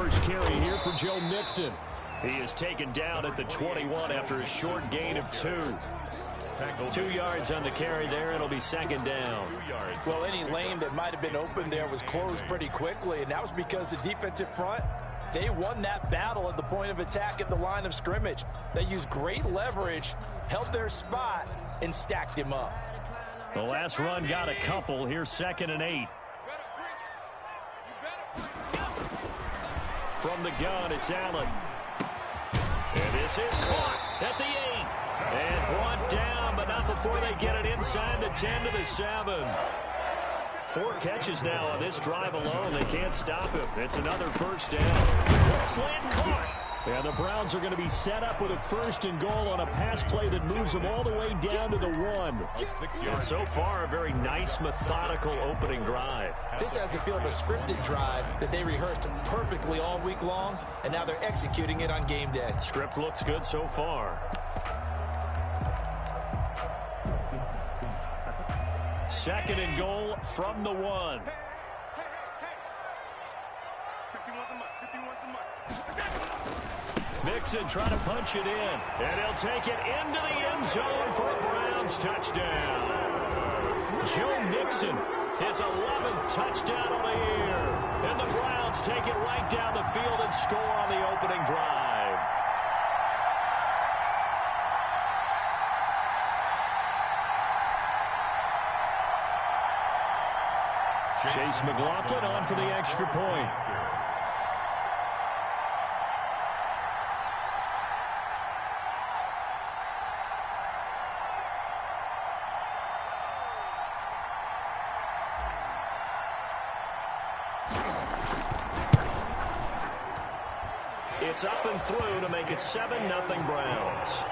first carry here for Joe Mixon. He is taken down at the 21 after a short gain of 2. 2 yards on the carry there. It'll be second down. Well, any lane that might have been open there was closed pretty quickly, and that was because the defensive front, they won that battle at the point of attack at the line of scrimmage. They used great leverage, held their spot, and stacked him up. The last run got a couple. Here's 2nd and 8. From the gun, it's Allen. And this is caught at the 8. And brought down, but not before they get it inside the 10 to the 7. 4 catches now on this drive alone. They can't stop him. It's another first down. Slant caught. And the Browns are going to be set up with a 1st and goal on a pass play that moves them all the way down to the 1. And so far, a very nice, methodical opening drive. This has the feel of a scripted drive that they rehearsed perfectly all week long, and now they're executing it on game day. Script looks good so far. 2nd and goal from the 1. Mixon trying to punch it in, and he'll take it into the end zone for a Browns touchdown. Joe Mixon, his 11th touchdown on the year. And the Browns take it right down the field and score on the opening drive. Chase McLaughlin on for the extra point. It's up and through to make it 7-0 Browns.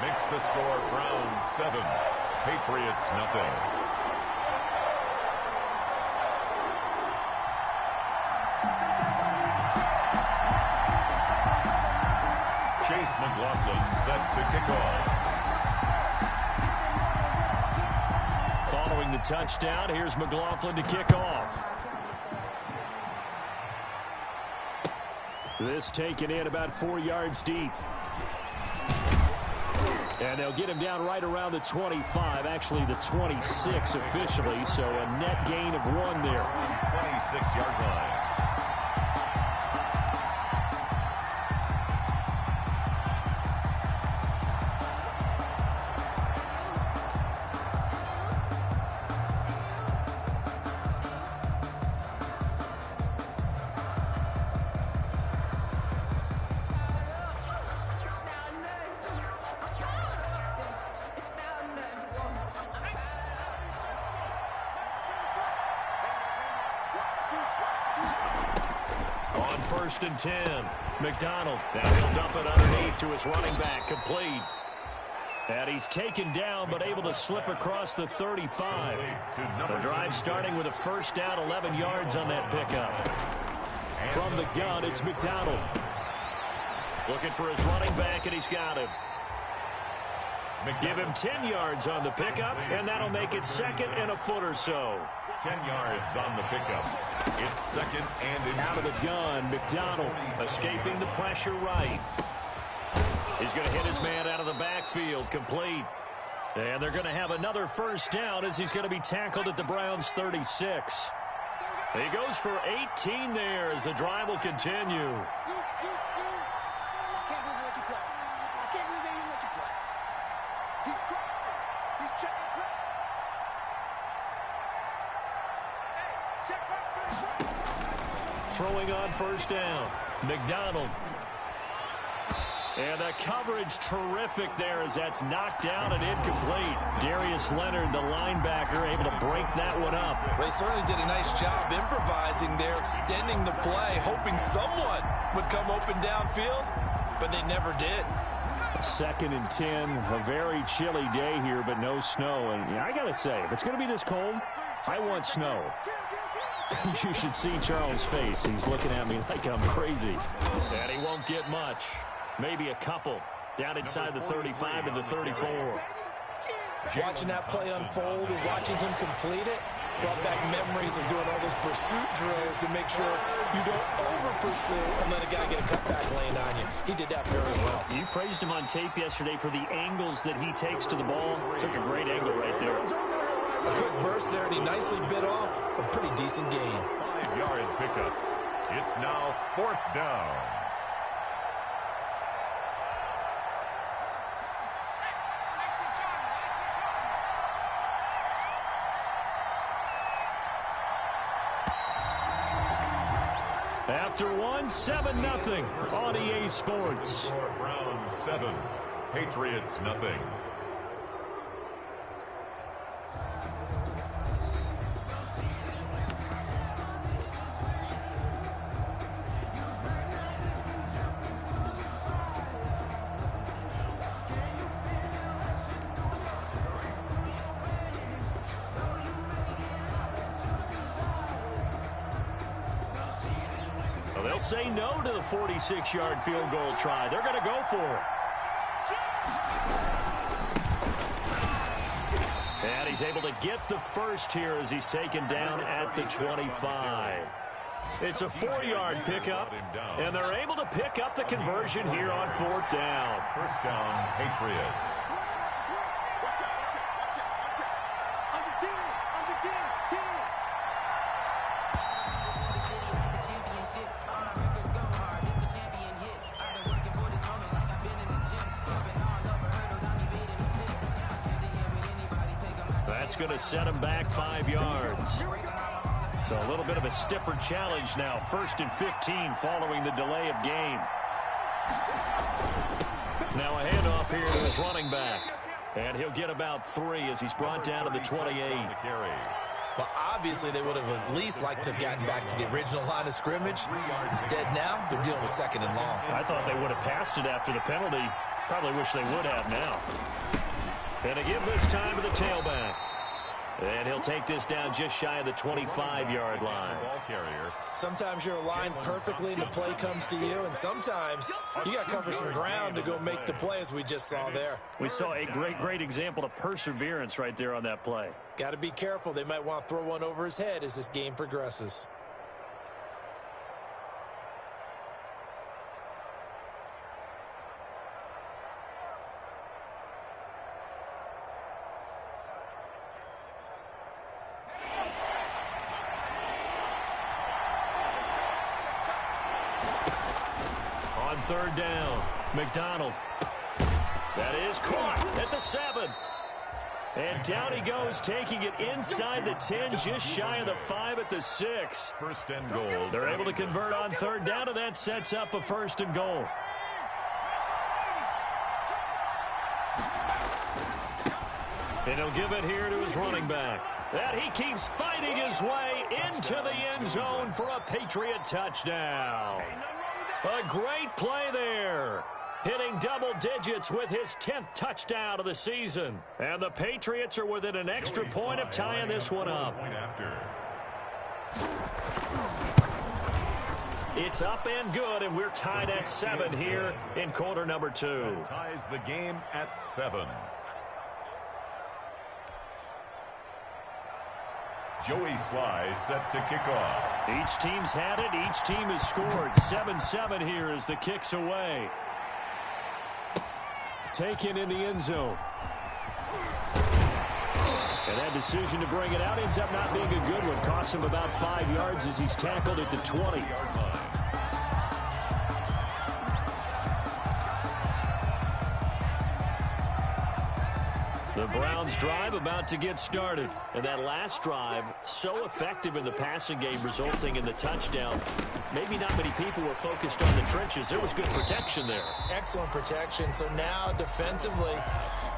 Makes the score Browns 7, Patriots nothing. Chase McLaughlin set to kick off. Following the touchdown, here's McLaughlin to kick off. This taken in about 4 yards deep. And they'll get him down right around the 25, actually the 26 officially, so a net gain of 1 there. 26-yard line. First and 10. McDonald. Now he'll dump it underneath to his running back. Complete. And he's taken down but able to slip across the 35. The drive starting with a first down, 11 yards on that pickup. From the gun, it's McDonald. Looking for his running back, and he's got him. Give him 10 yards on the pickup, and that'll make it 2nd and a foot or so. 10 yards on the pickup. It's 2nd and out of the gun. McDonald escaping the pressure right. He's going to hit his man out of the backfield. Complete. And they're going to have another first down as he's going to be tackled at the Browns 36. He goes for 18 there as the drive will continue. Throwing on first down. McDonald. And the coverage terrific there as that's knocked down and incomplete. Darius Leonard, the linebacker, able to break that one up. Well, they certainly did a nice job improvising there, extending the play, hoping someone would come open downfield, but they never did. 2nd and 10, a very chilly day here, but no snow. And I got to say, if it's going to be this cold, I want snow. You should see Charles' face. He's looking at me like I'm crazy. And he won't get much. Maybe a couple. Down inside the 35 to the 34. Watching that play unfold and watching him complete it, Brought back memories of doing all those pursuit drills to make sure you don't over-pursue and let a guy get a cutback lane on you. He did that very well. You praised him on tape yesterday for the angles that he takes to the ball. Took a great angle right there. A quick burst there, and he nicely bit off a pretty decent gain. 5-yard pickup. It's now 4th down. After one, 7-0 on EA Sports. Browns 7, Patriots nothing. They'll say no to the 46-yard field goal try. They're going to go for it. And he's able to get the first here as he's taken down at the 25. It's a 4-yard pickup, and they're able to pick up the conversion here on 4th down. 1st down, Patriots. That's going to set him back 5 yards. So a little bit of a stiffer challenge now. 1st and 15 following the delay of game. Now a handoff here to his running back. And he'll get about 3 as he's brought down to the 28. Well, obviously they would have at least liked to have gotten back to the original line of scrimmage. Instead now, they're dealing with 2nd and long. I thought they would have passed it after the penalty. Probably wish they would have now. And to give this time to the tailback. And he'll take this down just shy of the 25-yard line. Ball carrier. Sometimes you're aligned perfectly and the play comes to you, and sometimes you got to cover some ground to go make the play, as we just saw there. We saw a great example of perseverance right there on that play. Got to be careful. They might want to throw one over his head as this game progresses. On 3rd down, McDonald. That is caught at the 7. And down he goes, taking it inside the 10, just shy of the 5 at the 6. 1st and goal. They're able to convert on 3rd down, and that sets up a 1st and goal. And he'll give it here to his running back. That he keeps fighting his way into the end zone for a Patriot touchdown. A great play there. Hitting double digits with his 10th touchdown of the season. And the Patriots are within an extra point of tying this one up. It's up and good, and we're tied at 7 here in quarter number 2. That ties the game at 7. Joey Sly set to kick off. Each team's had it. Each team has scored. 7-7 here as the kick's away. Taken in the end zone. And that decision to bring it out ends up not being a good one. Costs him about 5 yards as he's tackled at the 20. The Browns drive about to get started. And that last drive, so effective in the passing game, resulting in the touchdown. Maybe not many people were focused on the trenches. There was good protection there. Excellent protection. So now defensively,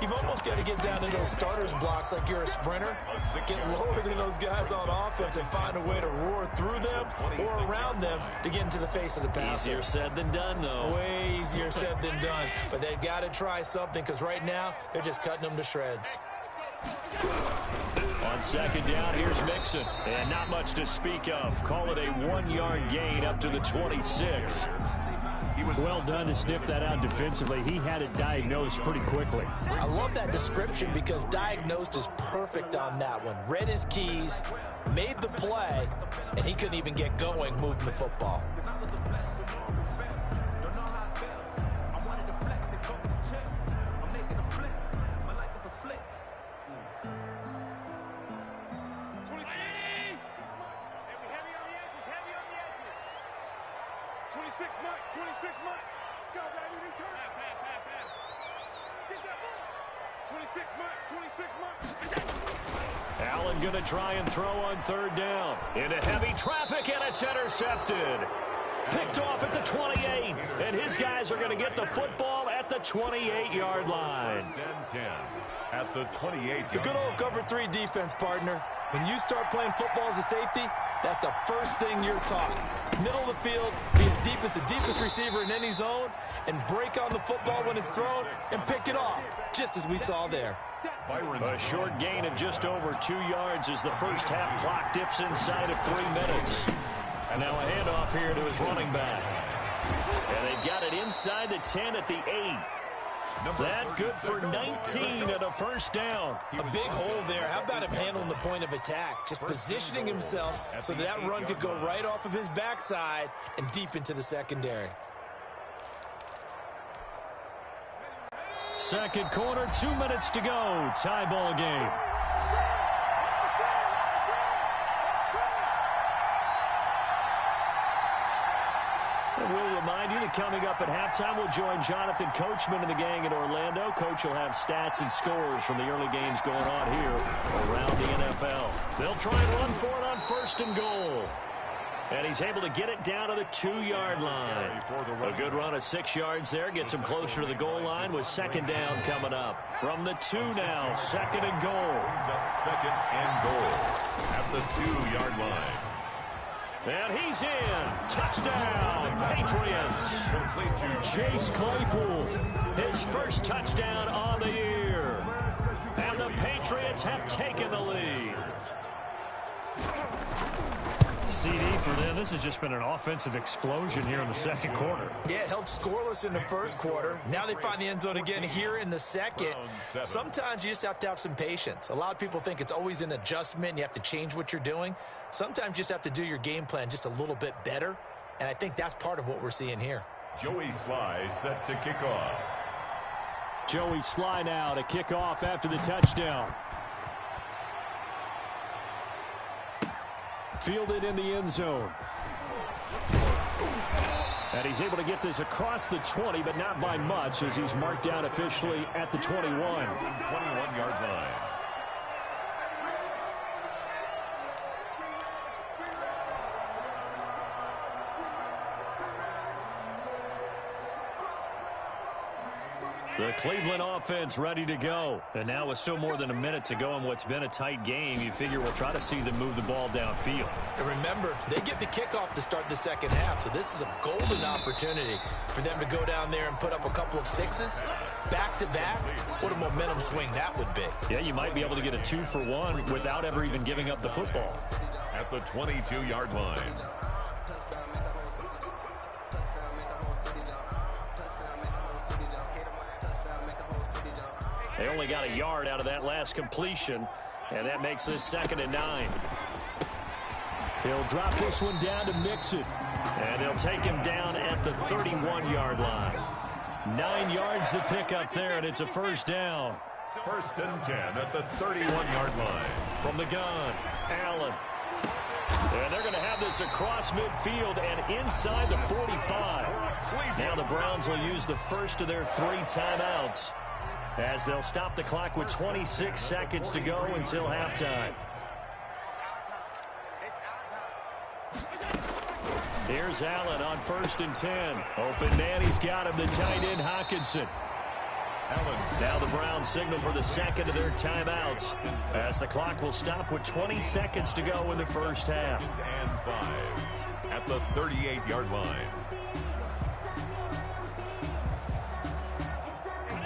you've almost got to get down to those starters blocks like you're a sprinter. Get lower than those guys on offense and find a way to roar through them or around them to get into the face of the passer. Easier said than done, though. Way easier said than done. But they've got to try something, because right now they're just cutting them to shreds. On 2nd down, here's Mixon. And not much to speak of. Call it a 1-yard gain up to the 26. Well done to sniff that out defensively. He had it diagnosed pretty quickly. I love that description because diagnosed is perfect on that one. Read his keys, made the play, and he couldn't even get going moving the football. Allen going to try and throw on third down. Into heavy traffic, and it's intercepted. Picked off at the 28, and his guys are going to get the football at the 28-yard line. At the 28. The good old cover 3 defense, partner. When you start playing football as a safety, that's the first thing you're taught. Middle of the field, be as deep as the deepest receiver in any zone, and break on the football when it's thrown and pick it off, just as we saw there. A short gain of just over 2 yards as the first half clock dips inside of 3 minutes. And now a handoff here to his running back. And they've got it inside the 10 at the 8. That good for 19 and a first down. A big hole there. How about him handling the point of attack? Just positioning himself so that run could go right off of his backside and deep into the secondary. Second quarter, 2 minutes to go. Tie ball game. We'll remind you that coming up at halftime, we'll join Jonathan Coachman and the gang in Orlando. Coach will have stats and scores from the early games going on here around the NFL. They'll try and run for it on first and goal. And he's able to get it down to the 2-yard line. A good run of 6 yards there. Gets him closer to the goal line with second down coming up. From the 2 now, second and goal. Second and goal at the 2-yard line. And he's in. Touchdown, Patriots. Chase Claypool, his first touchdown on the year. And the Patriots have taken the lead. CD for them. This has just been an offensive explosion here in the second quarter. Yeah, held scoreless in the first quarter. Now they find the end zone again here in the second. Sometimes you just have to have some patience. A lot of people think it's always an adjustment. You have to change what you're doing. Sometimes you just have to do your game plan just a little bit better. And I think that's part of what we're seeing here. Joey Sly set to kick off. Joey Sly now to kick off after the touchdown. Fielded in the end zone. And he's able to get this across the 20, but not by much, as he's marked down officially at the 21. 21-yard line. The Cleveland offense ready to go. And now with still more than a minute to go in what's been a tight game, you figure we'll try to see them move the ball downfield. And remember, they get the kickoff to start the second half, so this is a golden opportunity for them to go down there and put up a couple of sixes back-to-back. What a momentum swing that would be. Yeah, you might be able to get a 2-for-1 without ever even giving up the football. At the 22-yard line. They only got a yard out of that last completion, and that makes this 2nd and 9. He'll drop this one down to Mixon, and they'll take him down at the 31-yard line. 9 yards to pick up there, and it's a first down. First and 10 at the 31-yard line. From the gun, Allen. And they're going to have this across midfield and inside the 45. Now the Browns will use the first of their 3 timeouts, as they'll stop the clock with 26 seconds to go until halftime. Here's Allen on 1st and 10. Open man, he's got him, the tight end Hockenson. Now the Browns signal for the second of their timeouts, as the clock will stop with 20 seconds to go in the first half. And 5 at the 38-yard line.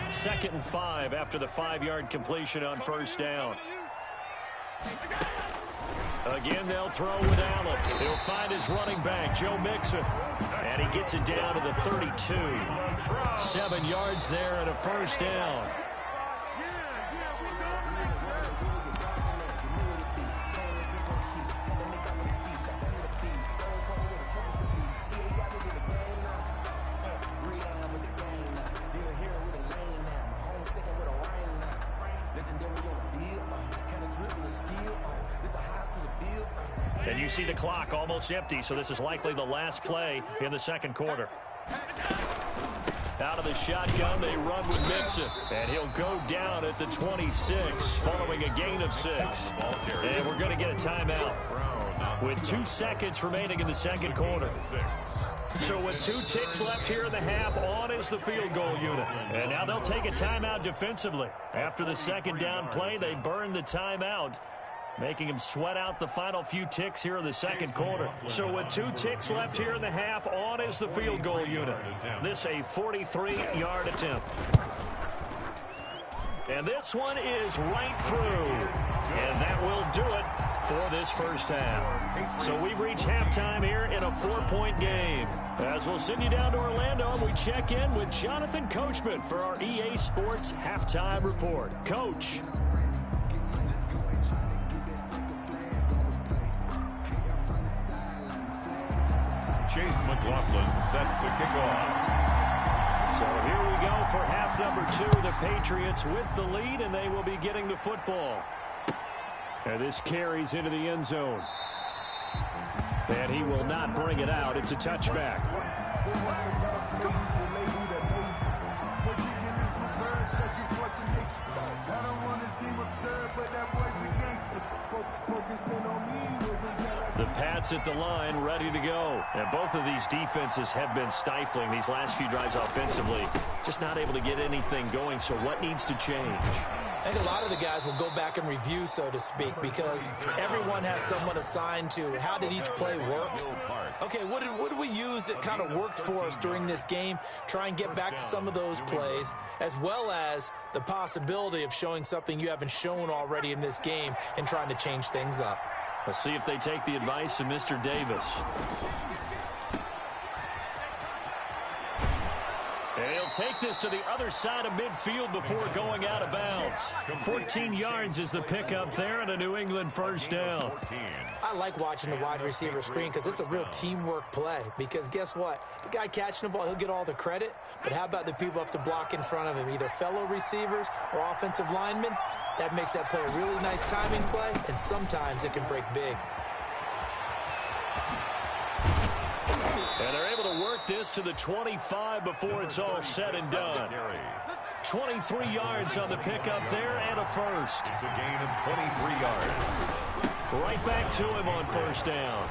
2nd and 5 after the 5-yard completion on first down. Again, they'll throw with Allen. He'll find his running back, Joe Mixon. And he gets it down to the 32. 7 yards there and a first down. And you see the clock almost empty, so this is likely the last play in the second quarter. Out of the shotgun, they run with Mixon. And he'll go down at the 26 following a gain of 6. And we're going to get a timeout with 2 seconds remaining in the second quarter. So with 2 ticks left here in the half, on is the field goal unit. And now they'll take a timeout defensively. After the second down play, they burn the timeout, making him sweat out the final few ticks here in the second quarter. So with 2 ticks left here in the half, on is the field goal unit. This a 43-yard attempt. And this one is right through. And that will do it for this first half. So we've reached halftime here in a 4-point game. As we'll send you down to Orlando, and we check in with Jonathan Coachman for our EA Sports Halftime Report. Coach. Chase McLaughlin set to kick off. So here we go for half number 2. The Patriots with the lead, and they will be getting the football. And this carries into the end zone. And he will not bring it out. It's a touchback. The Pats at the line, ready to go. And both of these defenses have been stifling these last few drives offensively. Just not able to get anything going, so what needs to change? I think a lot of the guys will go back and review, so to speak, because everyone has someone assigned to how did each play work. Okay, what did we use that kind of worked for us during this game? Try and get back to some of those plays, as well as the possibility of showing something you haven't shown already in this game and trying to change things up. Let's see if they take the advice of Mr. Davis. And he'll take this to the other side of midfield before going out of bounds. 14 yards is the pickup there, and a New England first down. I like watching the wide receiver screen because it's a real teamwork play. Because guess what? The guy catching the ball, he'll get all the credit. But how about the people up to block in front of him, either fellow receivers or offensive linemen? That makes that play a really nice timing play, and sometimes it can break big. And they're able to work this to the 25 before it's all said and done. 23 yards on the pickup there and a first. It's a gain of 23 yards. Right back to him on first down.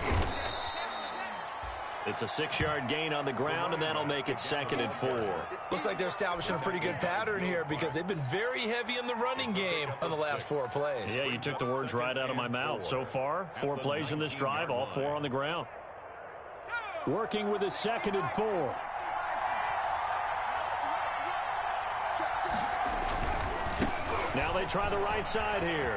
It's a 6-yard gain on the ground, and that'll make it 2nd and 4. Looks like they're establishing a pretty good pattern here because they've been very heavy in the running game on the last 4 plays. Yeah, you took the words right out of my mouth. So far, 4 plays in this drive, all 4 on the ground. Working with his 2nd and 4. Now they try the right side here.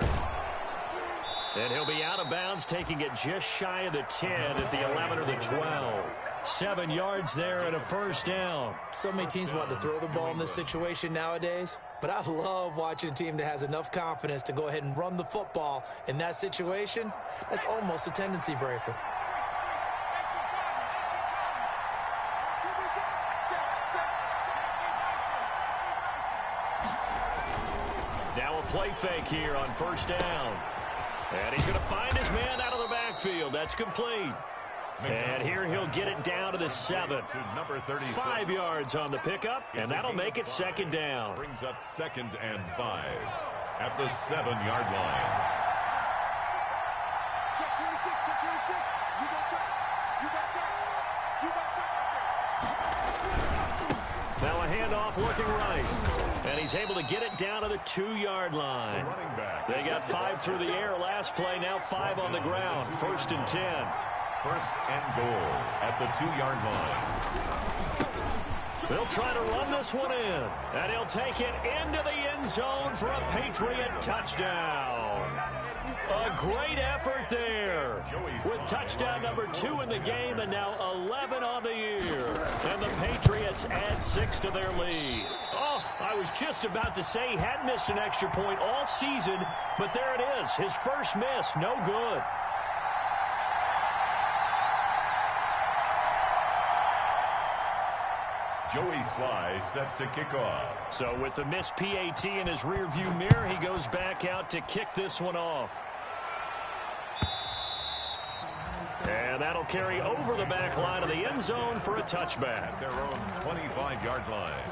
And he'll be out of bounds, taking it just shy of the 10 at the 11 or the 12. 7 yards there and a first down. So many teams want to throw the ball in this situation nowadays, but I love watching a team that has enough confidence to go ahead and run the football in that situation. That's almost a tendency breaker. Now a play fake here on first down. And he's going to find his man out of the backfield. That's complete. And here he'll get it down to the 7. 5 yards on the pickup, and that'll make it 2nd down. Brings up 2nd and 5 at the 7-yard line. Now a handoff looking right. And he's able to get it down to the 2-yard line. They got 5 through the air last play, now 5 on the ground. 1st and 10. 1st and goal at the 2-yard line. They'll try to run this one in. And he'll take it into the end zone for a Patriot touchdown. A great effort there. With touchdown number 2 in the game and now 11 on the year. And the Patriots add 6 to their lead. Oh, I was just about to say he hadn't missed an extra point all season, but there it is. His first miss, no good. Joey Sly set to kick off. So with the missed PAT in his rearview mirror, he goes back out to kick this one off. And that'll carry over the back line of the end zone for a touchback. At their own 25-yard line.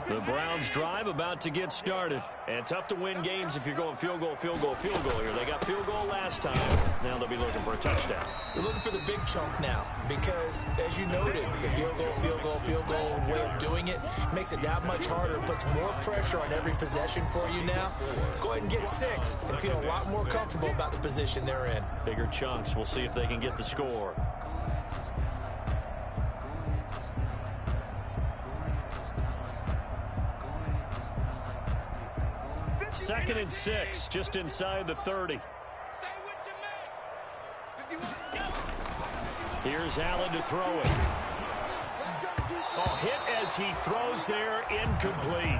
The Browns drive about to get started. And tough to win games if you're going field goal, field goal, field goal here. They got field goal last time. Now they'll be looking for a touchdown. They're looking for the big chunk now because, as you noted, the field goal, field goal, field goal way of doing it makes it that much harder. It puts more pressure on every possession for you now. Go ahead and get 6 and feel a lot more comfortable about the position they're in. Bigger chunks. We'll see if they can get the score. Second and 6, just inside the 30. Here's Allen to throw it. Oh, hit as he throws there, incomplete.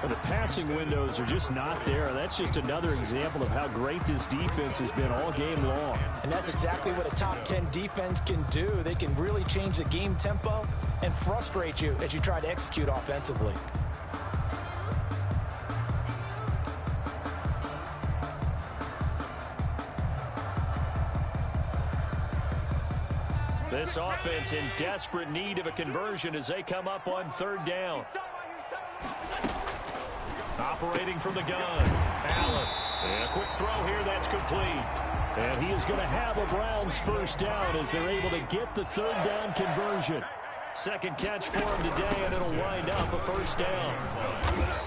The passing windows are just not there. That's just another example of how great this defense has been all game long. And that's exactly what a top 10 defense can do. They can really change the game tempo and frustrate you as you try to execute offensively. This offense in desperate need of a conversion as they come up on 3rd down. Operating from the gun, Allen. And a quick throw here, that's complete. And he is going to have a Browns first down as they're able to get the 3rd down conversion. Second catch for him today, and it'll wind up a first down.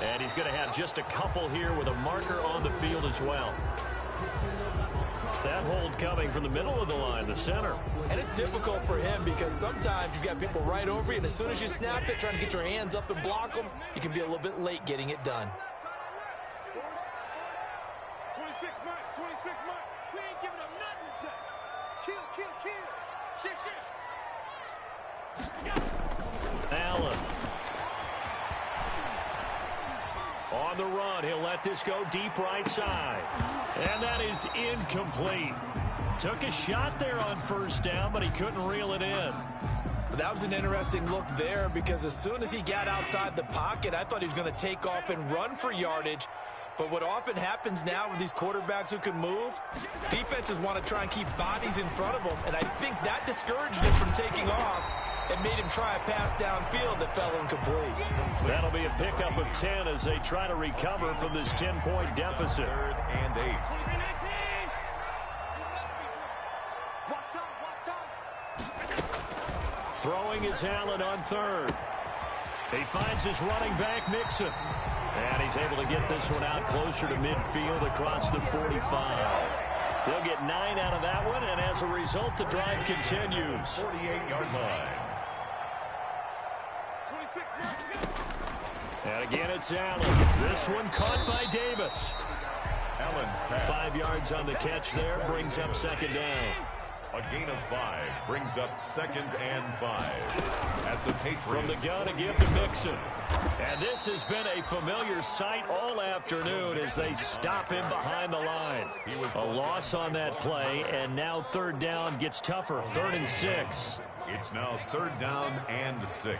And he's going to have just a couple here with a marker on the field as well. That hold coming from the middle of the line, the center. And it's difficult for him because sometimes you've got people right over you, and as soon as you snap it, trying to get your hands up and block them, you can be a little bit late getting it done. 26 months. We ain't giving them nothing to touch. Kill. Shit. Allen. On the run, he'll let this go deep right side. And that is incomplete. Took a shot there on first down, but he couldn't reel it in. That was an interesting look there because as soon as he got outside the pocket, I thought he was going to take off and run for yardage. But what often happens now with these quarterbacks who can move, defenses want to try and keep bodies in front of them. And I think that discouraged him from taking off and made him try a pass downfield that fell incomplete. That'll be a pickup of 10 as they try to recover from this 10-point deficit. 3rd and 8. Throwing is Allen on 3rd. He finds his running back, Mixon. And he's able to get this one out closer to midfield across the 45. They'll get 9 out of that one, and as a result, the drive continues. 48-yard line. And again, it's Allen. This one caught by Davis. Allen's pass. 5 yards on the catch there, brings up 2nd down. A gain of 5 brings up 2nd and 5. At the Patriots. From the gun to give to Mixon. And this has been a familiar sight all afternoon as they stop him behind the line. A loss on that play, and now 3rd down gets tougher. 3rd and 6. It's now 3rd down and 6.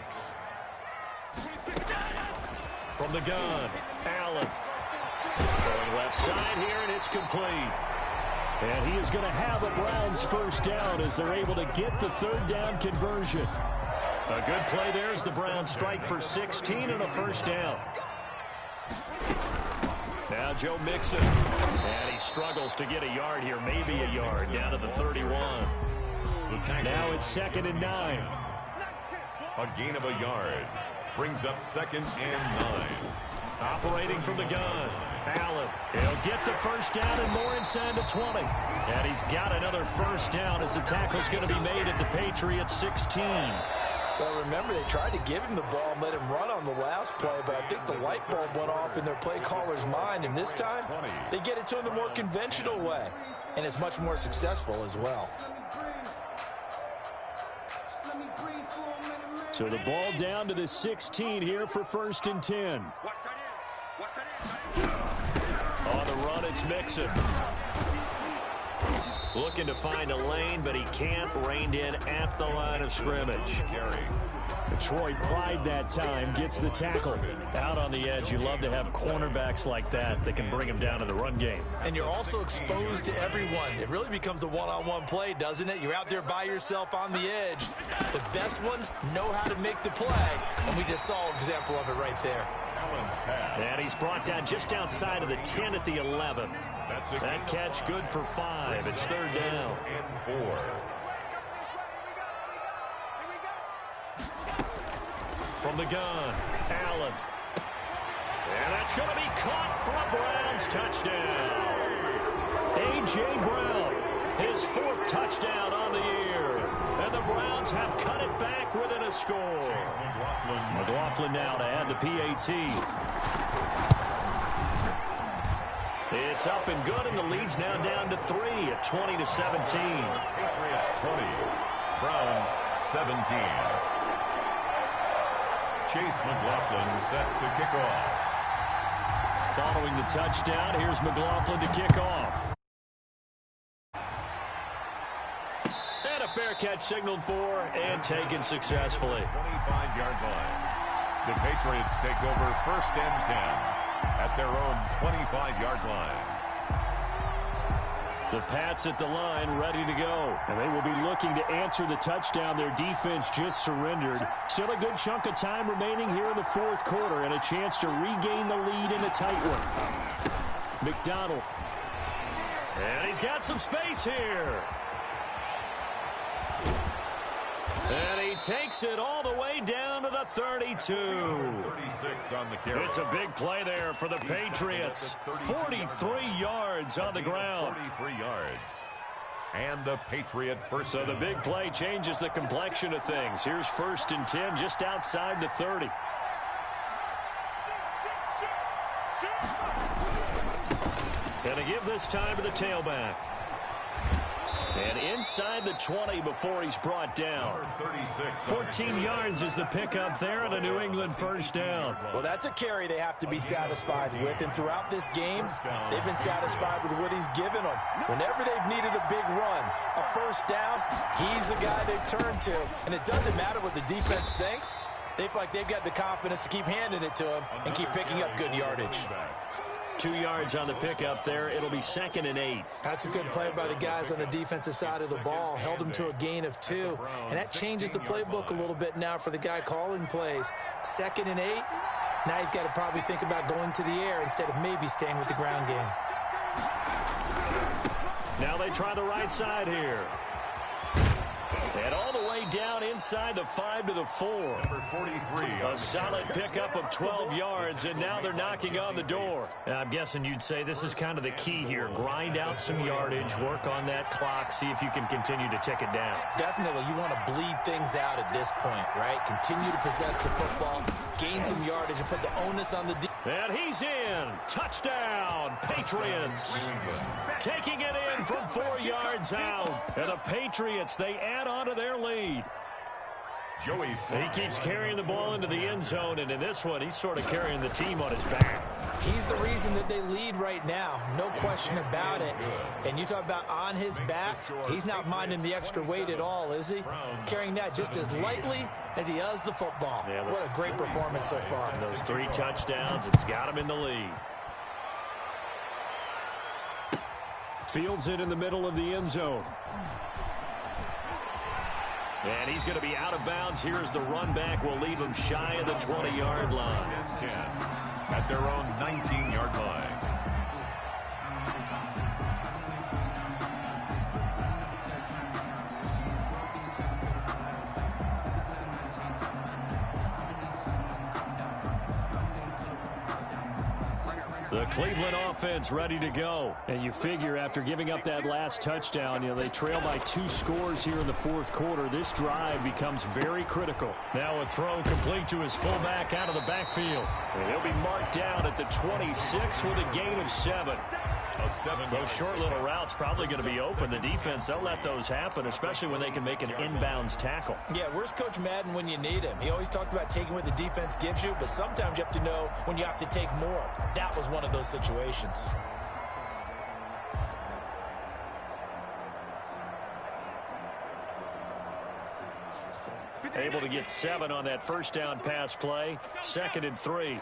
From the gun, Allen. Throwing left side here, and it's complete. And he is going to have a Browns first down as they're able to get the 3rd down conversion. A good play there as the Browns strike for 16 and a first down. Now Joe Mixon. And he struggles to get a yard here, maybe a yard, down to the 31. Now it's 2nd and 9. A gain of a yard brings up 2nd and 9. Operating from the gun, Allen. He'll get the first down and more inside the 20. And he's got another first down as the tackle's going to be made at the Patriots 16. Well, remember, they tried to give him the ball and let him run on the last play, but I think the light bulb went off in their play caller's mind, and this time they get it to him the more conventional way, and it's much more successful as well. So the ball down to the 16 here for 1st and 10. On the run, it's Mixon. Looking to find a lane, but he can't. Reined in at the line of scrimmage. Detroit Pride that time gets the tackle. Out on the edge, you love to have cornerbacks like that that can bring him down to the run game. And you're also exposed to everyone. It really becomes a one-on-one play, doesn't it? You're out there by yourself on the edge. The best ones know how to make the play, and we just saw an example of it right there. And he's brought down just outside of the 10 at the 11. That catch good for 5. It's 3rd down. And 4. From the gun, Allen. And that's going to be caught for a Browns touchdown. A.J. Brown, his 4th touchdown on the year. And the Browns have cut it back within a score. McLaughlin now to add the PAT. It's up and good, and the lead's now down to 3 at 20-17. Patriots 20, Browns 17. Chase McLaughlin set to kick off. Following the touchdown, here's McLaughlin to kick off. And a fair catch signaled for and taken successfully. 25-yard line. The Patriots take over 1st and 10 at their own 25-yard line. The Pats at the line, ready to go. And they will be looking to answer the touchdown their defense just surrendered. Still a good chunk of time remaining here in the 4th quarter and a chance to regain the lead in a tight one. McDonald. And he's got some space here. And he takes it all the way down to the 32. 36 on the carry. It's a big play there for the Patriots. 43 yards on the ground. 43 yards. And the Patriot first. So the big play changes the complexion of things. Here's 1st and 10 just outside the 30. Gonna give this time to the tailback. And inside the 20 before he's brought down. 14 yards is the pickup there and a New England 1st down. Well, that's a carry they have to be satisfied with. And throughout this game, they've been satisfied with what he's given them. Whenever they've needed a big run, a 1st down, he's the guy they've turned to. And it doesn't matter what the defense thinks. They feel like they've got the confidence to keep handing it to him and keep picking up good yardage. 2 yards on the pickup there. It'll be 2nd and 8. That's a good play by the guys on the defensive side of the ball. Held them to a gain of 2. And that changes the playbook a little bit now for the guy calling plays. 2nd and 8. Now he's got to probably think about going to the air instead of maybe staying with the ground game. Now they try the right side here. And all the way down inside the 5 to the 4. Number 43. A solid pickup of 12 yards, and now they're knocking on the door. I'm guessing you'd say this is kind of the key here. Grind out some yardage, work on that clock, see if you can continue to tick it down. Definitely, you want to bleed things out at this point, right? Continue to possess the football, gain some yardage, and put the onus on the defense. And he's in. Touchdown, Patriots. Taking it in from 4 yards out. And the Patriots, they add on to their lead. Joey He keeps carrying the ball into the end zone, and in this one, he's sort of carrying the team on his back. He's the reason that they lead right now. No question about it. And you talk about on his back, he's not minding the extra weight at all, is he? Carrying that just as lightly as he does the football. Yeah, what a great performance so far. Those 3 touchdowns, it's got him in the lead. Fields it in the middle of the end zone. And he's going to be out of bounds. Here's the run back. Will leave him shy of the 20-yard line. 10 at their own 19-yard line. The Cleveland offense ready to go. And you figure after giving up that last touchdown, they trail by 2 scores here in the fourth quarter. This drive becomes very critical. Now a throw complete to his fullback out of the backfield. And he'll be marked down at the 26 with a gain of 7. Those short little routes probably going to be open. The defense, they'll let those happen, especially when they can make an inbounds tackle. Yeah, where's Coach Madden when you need him? He always talked about taking what the defense gives you, but sometimes you have to know when you have to take more. That was one of those situations. Able to get 7 on that first down pass play. 2nd and 3.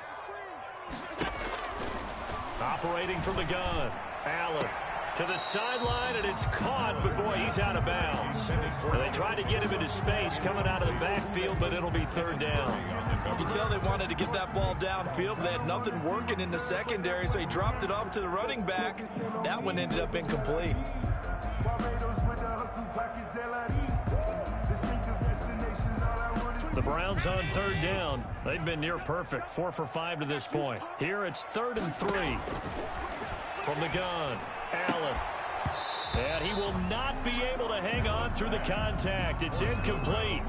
Operating from the gun. Allen to the sideline, and it's caught, but boy, he's out of bounds. And they tried to get him into space coming out of the backfield, but it'll be 3rd down. You can tell they wanted to get that ball downfield, but they had nothing working in the secondary, so he dropped it off to the running back. That one ended up incomplete. The Browns on 3rd down. They've been near perfect, 4 for 5 to this point. Here it's 3rd and 3. From the gun, Allen. And he will not be able to hang on through the contact. It's incomplete.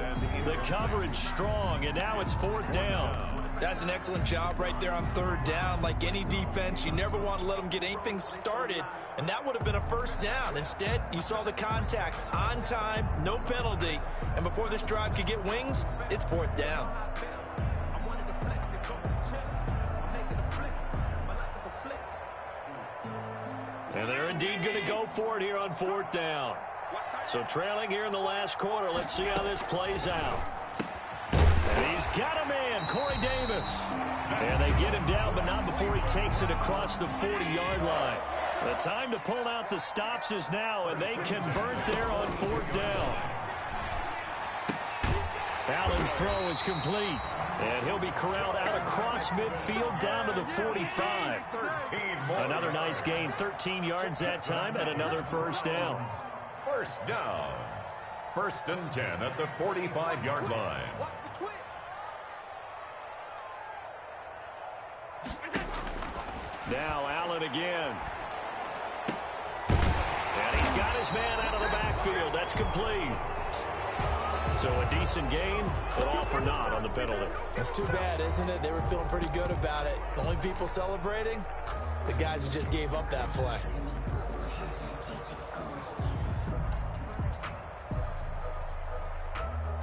The coverage strong, and now it's 4th down. That's an excellent job right there on 3rd down. Like any defense, you never want to let them get anything started, and that would have been a 1st down. Instead, you saw the contact on time, no penalty, and before this drive could get wings, it's 4th down. And they're indeed going to go for it here on 4th down. So trailing here in the last quarter, let's see how this plays out. And he's got a man, Corey Davis. And they get him down, but not before he takes it across the 40-yard line. The time to pull out the stops is now, and they convert there on 4th down. Allen's throw is complete. And he'll be corralled out across midfield down to the 45. Another nice gain, 13 yards that time, and another 1st down. 1st down. 1st and 10 at the 45-yard line. Now Allen again. And he's got his man out of the backfield. That's complete. So a decent gain, but all for naught on the penalty. That's too bad, isn't it? They were feeling pretty good about it. The only people celebrating, the guys who just gave up that play.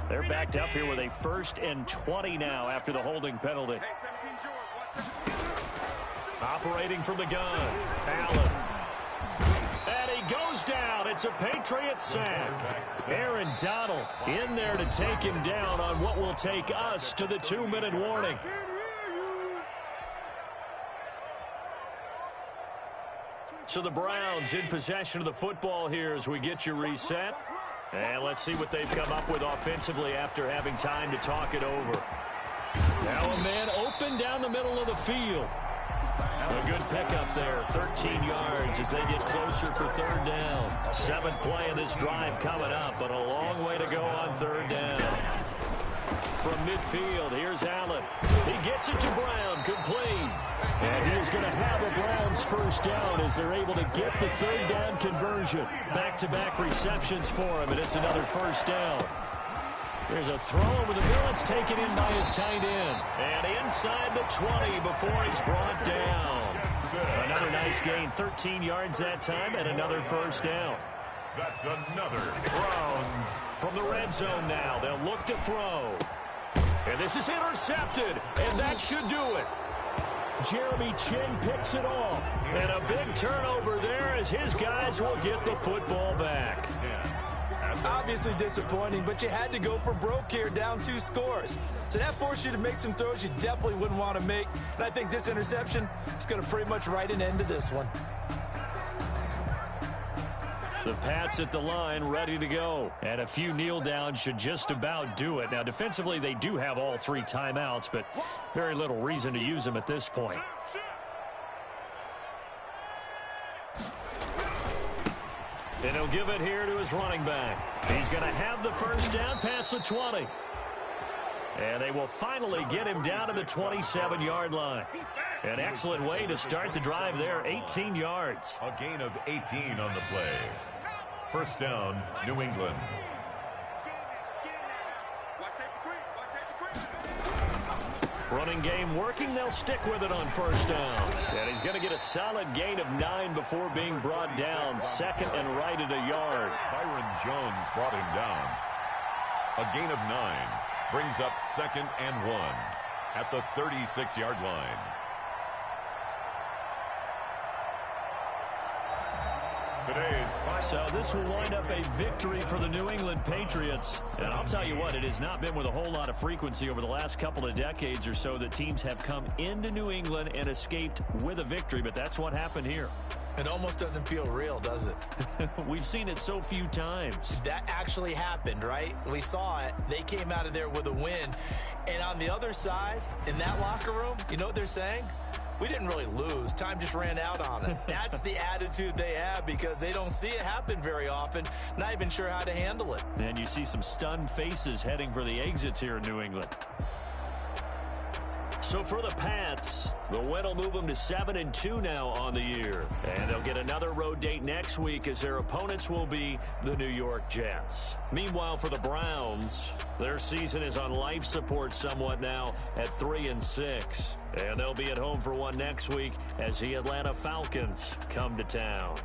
They're backed up here with a 1st and 20 now after the holding penalty. Operating from the gun, Allen. And he goes down. It's a Patriot sack. Aaron Donald in there to take him down on what will take us to the 2-minute warning. So the Browns in possession of the football here as we get you reset. And let's see what they've come up with offensively after having time to talk it over. Now a man open down the middle of the field. A good pickup there, 13 yards as they get closer for 3rd down. 7th play of this drive coming up, but a long way to go on 3rd down. From midfield, here's Allen. He gets it to Brown, complete. And he is going to have a Browns 1st down as they're able to get the 3rd down conversion. Back-to-back receptions for him, and it's another 1st down. There's a throw over the middle. It's taken in by his tight end. And inside the 20 before he's brought down. Another nice gain, 13 yards that time, and another 1st down. That's another Browns. From the red zone now, they'll look to throw. And this is intercepted, and that should do it. Jeremy Chin picks it off. And a big turnover there as his guys will get the football back. Obviously disappointing, but you had to go for broke here, down 2 scores. So that forced you to make some throws you definitely wouldn't want to make. And I think this interception is going to pretty much write an end to this one. The Pats at the line ready to go. And a few kneel downs should just about do it. Now, defensively, they do have all 3 timeouts, but very little reason to use them at this point. And he'll give it here to his running back. He's going to have the 1st down past the 20. And they will finally get him down to the 27-yard line. An excellent way to start the drive there, 18 yards. A gain of 18 on the play. First down, New England. Running game working. They'll stick with it on first down. And he's going to get a solid gain of 9 before being brought down. Second and right at a yard. Byron Jones brought him down. A gain of 9 brings up second and 1 at the 36-yard line. So this will wind up a victory for the New England Patriots. And I'll tell you what, it has not been with a whole lot of frequency over the last couple of decades or so that teams have come into New England and escaped with a victory, but that's what happened here. It almost doesn't feel real, does it? We've seen it so few times. That actually happened, right? We saw it. They came out of there with a win. And on the other side, in that locker room, you know what they're saying? We didn't really lose. Time just ran out on us. That's the attitude they have because they don't see it happen very often. Not even sure how to handle it. And you see some stunned faces heading for the exits here in New England. So for the Pats, the win will move them to 7-2 now on the year. And they'll get another road date next week as their opponents will be the New York Jets. Meanwhile, for the Browns, their season is on life support somewhat now at 3-6. And they'll be at home for one next week as the Atlanta Falcons come to town.